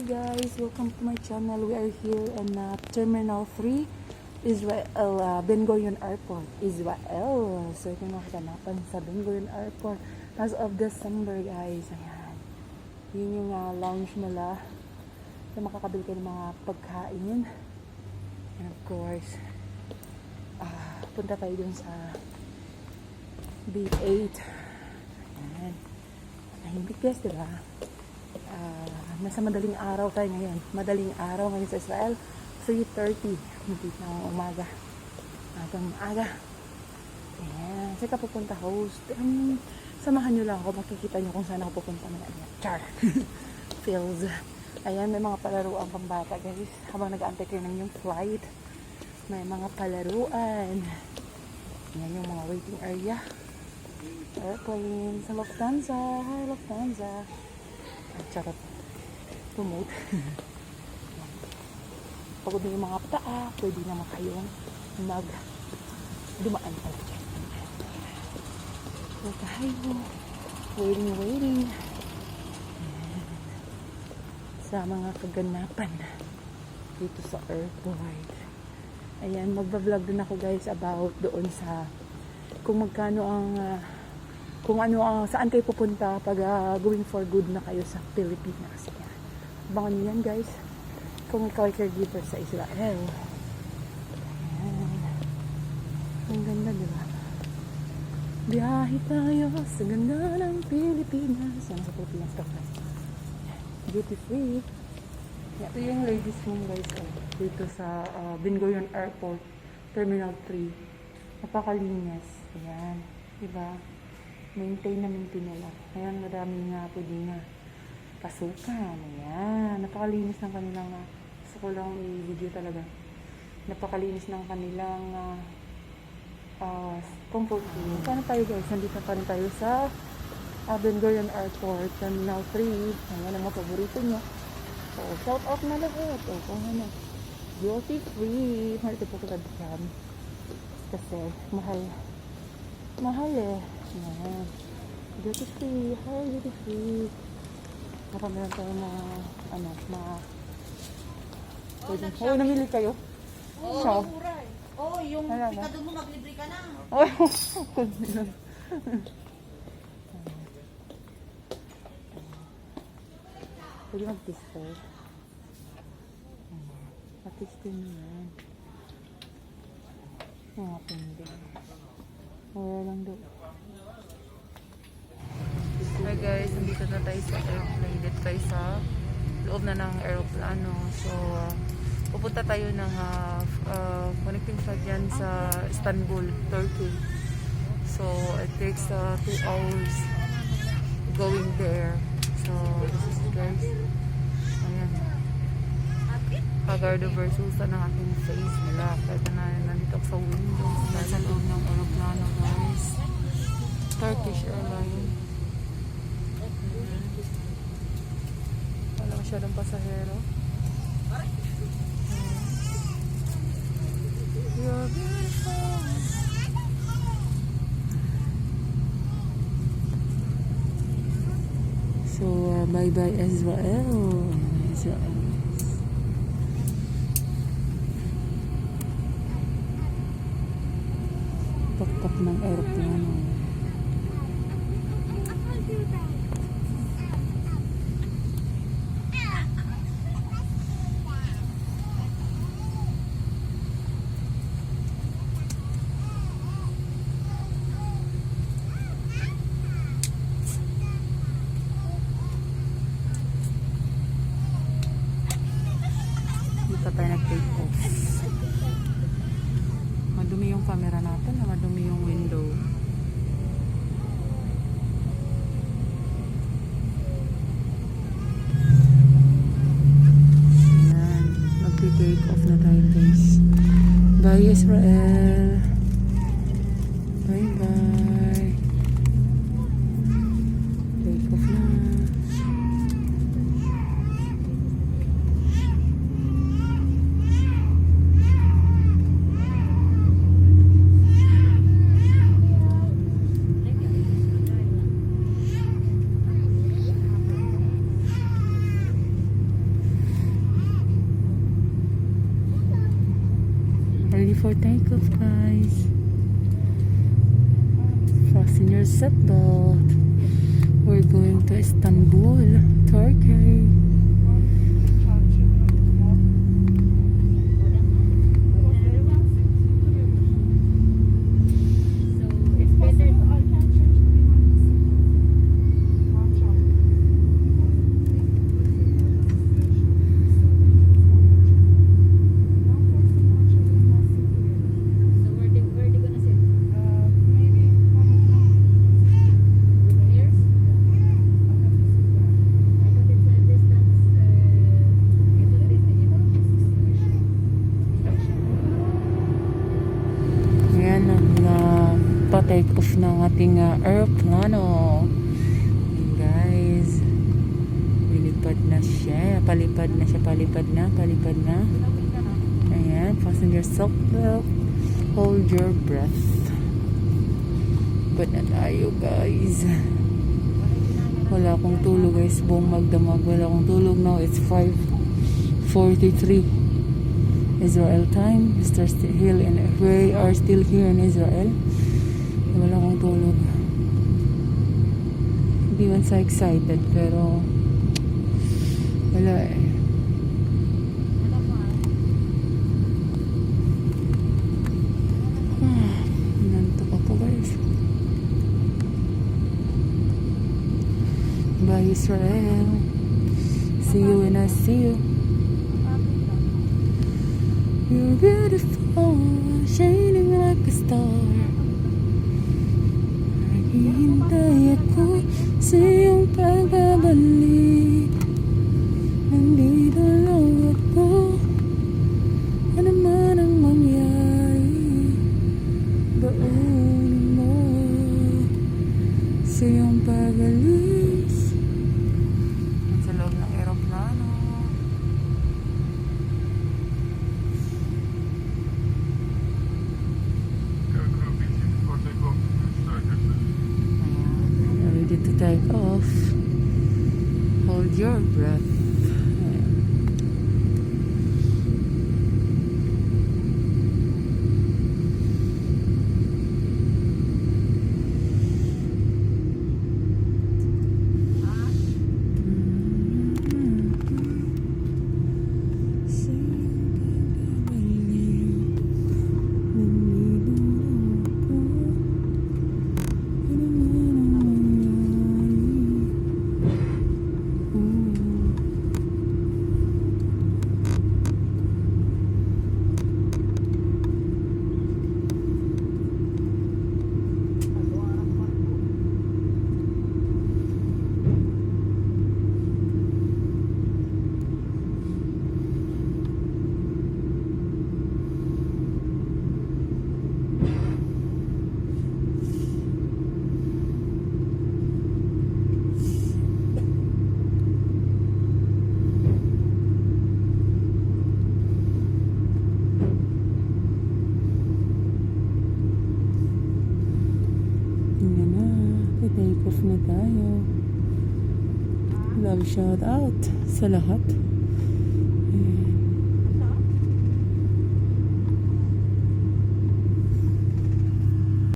guys, welcome to my channel. We are here in Terminal 3 Israel, Ben Gurion Airport, Israel. So ito yung makakanapan sa Ben Gurion Airport as of December, guys. Ayan, yun yung lounge nila na makakabili kayo ng mga pagkain. And of course, punta tayo dun sa B8. Ayan, tahimik guys, diba? Nasa madaling araw tayo ngayon. Madaling araw ngayon sa Israel. 3:30. Hindi na umaga. Agang maaga. Ayan. Saka pupunta host. Samahan nyo lang ako. Makikita nyo kung saan ako pupunta. Char. Feels. Ayan. May mga palaruan pang bata, guys. Habang nag-aantay kayo ng yung flight. May mga palaruan. Ayan yung mga waiting area. Airplane. Sa Lufthansa. Hi, Lufthansa. Charot. Promote. Pagod na yung mga paa, pwede naman kayong dumaan pala dyan. So tayo, waiting sa mga kaganapan dito sa airport. Ayan, magbablog din ako guys about doon sa kung magkano ang saan kayo pupunta pag going for good na kayo sa Pilipinas. Yan. Abangan nyo yan guys. Kung ikaw ay caregiver sa Israel. Ayan. Ang ganda, diba? Biyahe tayo sa ganda ng Pilipinas. Yan, sa Pilipinas ka pa. Duty free. Ito yung ladies room guys. Dito sa Ben Gurion Airport, Terminal 3. Napakalinis. Ayan. Diba? Maintain nila. Ayan, maraming pwede nga pasukan. Ayan. Napakalinis ng kanilang gusto ko lang i-video talaga. Napakalinis ng kanilang comfort room. Paano tayo guys? Nandito pa rin tayo sa Ben Gurion Airport, Terminal 3. Ayan ang mga paborito nyo. So, shout out na lahat. Kung ano. Duty free. Marito po ko dyan. Kasi, mahal eh. Ayan. Duty free. Hi, duty free. Marami lang tayo pwede. Namili kayo? Oo, mura eh. Oo, yung pikado mo, maglibre ka na. Pwede mag-tester. Mag-tester nyo yan. Mga pwede. Wala lang doon. Hi guys, nandito na tayo sa airplane. Dito tayo sa loob na ng aeroplano. So, pupunta tayo ng connecting flight yan sa Istanbul, Turkey. So, it takes 2 hours going there. So, this is it guys. Ayan. Pagardo versus ng aking face nila. Kaya na nandito ako sa window. Sa loob ng aeroplano guys. Turkish Airlines. Wala masyadong pasahero. You're beautiful. So, bye-bye Israel. Pakpak ng aeroplano. Dito tayo nag-take off. Madumi yung camera natin, madumi yung window. Ayan, mag-take off na tayo guys. Bye Israel. Bye bye. Take off na. for takeoff, guys. Fasten your seatbelt. We're going to Istanbul, Turkey. Pa-take off ng ating aeroplano. Guys, lilipad na siya. Palipad na siya. Palipad na. Ayan, fasten your seatbelt. Hold your breath. Lipad na tayo, guys. Wala akong tulog, guys. Buong magdamag. Wala akong tulog now. It's 5:43 Israel time. We are still here in Israel. Wala akong tulog. Hindi man sa excited, pero wala eh. Nantok ako, guys. Bye, Israel. See you when I see you. You're beautiful, shining like a star. Hihintay ako sa iyong pagbabalik. Nandito lang ako. Ano man ang mangyari, baunin mo sa iyong pag-alis. Sa loob ng aeroplano. Ready to take off. Hold your breath. Take off na tayo. Love shout out sa lahat.